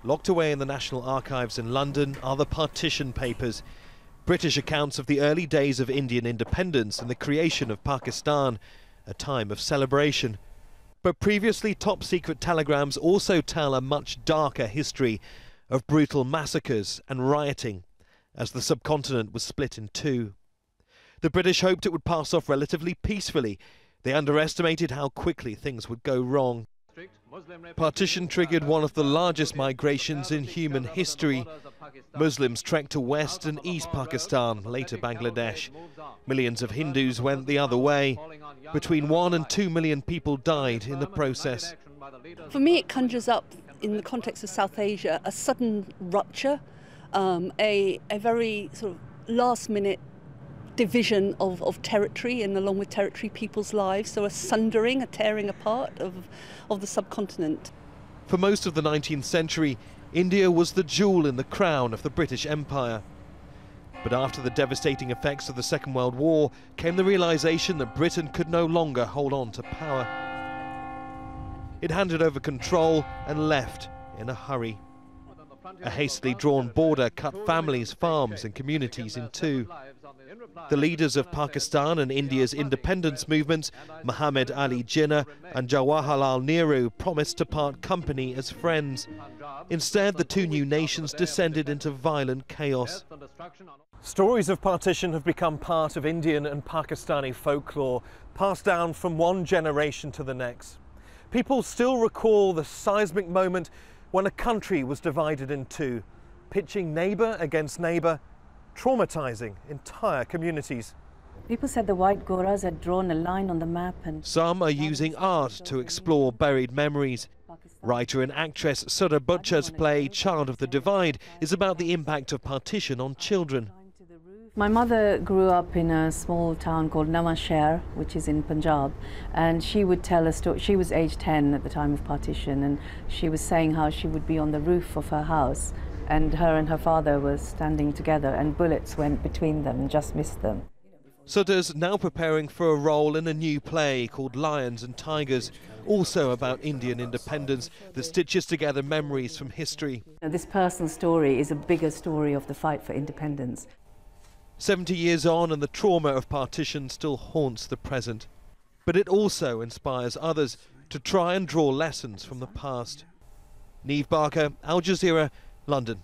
Locked away in the National Archives in London are the partition papers, British accounts of the early days of Indian independence and the creation of Pakistan, a time of celebration. But previously top-secret telegrams also tell a much darker history of brutal massacres and rioting as the subcontinent was split in two. The British hoped it would pass off relatively peacefully. They underestimated how quickly things would go wrong. Partition triggered one of the largest migrations in human history. Muslims trekked to West and East Pakistan, later Bangladesh. Millions of Hindus went the other way. Between 1 and 2 million people died in the process. For me, it conjures up, in the context of South Asia, a sudden rupture, a very sort of last-minute division of territory, and along with territory, people's lives. So a sundering, a tearing apart of the subcontinent. For most of the 19th century, India was the jewel in the crown of the British Empire. But after the devastating effects of the Second World War came the realization that Britain could no longer hold on to power. It handed over control and left in a hurry. A hastily drawn border cut families, farms and communities in two. The leaders of Pakistan and India's independence movements, Muhammad Ali Jinnah and Jawaharlal Nehru, promised to part company as friends. Instead, the two new nations descended into violent chaos. Stories of partition have become part of Indian and Pakistani folklore, passed down from one generation to the next. People still recall the seismic moment when a country was divided in two, pitching neighbour against neighbour, traumatizing entire communities. People said the white Goras had drawn a line on the map. And some are using art to explore buried memories. Writer and actress Sudha Butcher's play Child of the Divide is about the impact of partition on children. My mother grew up in a small town called Nawashahar, which is in Punjab, and she would tell a story. She was age 10 at the time of partition, and she was saying how she would be on the roof of her house, and her father were standing together, and bullets went between them and just missed them. Sudha's now preparing for a role in a new play called Lions and Tigers, also about Indian independence, that stitches together memories from history. This personal story is a bigger story of the fight for independence. 70 years on, and the trauma of partition still haunts the present. But it also inspires others to try and draw lessons from the past. Neave, Al Jazeera, London.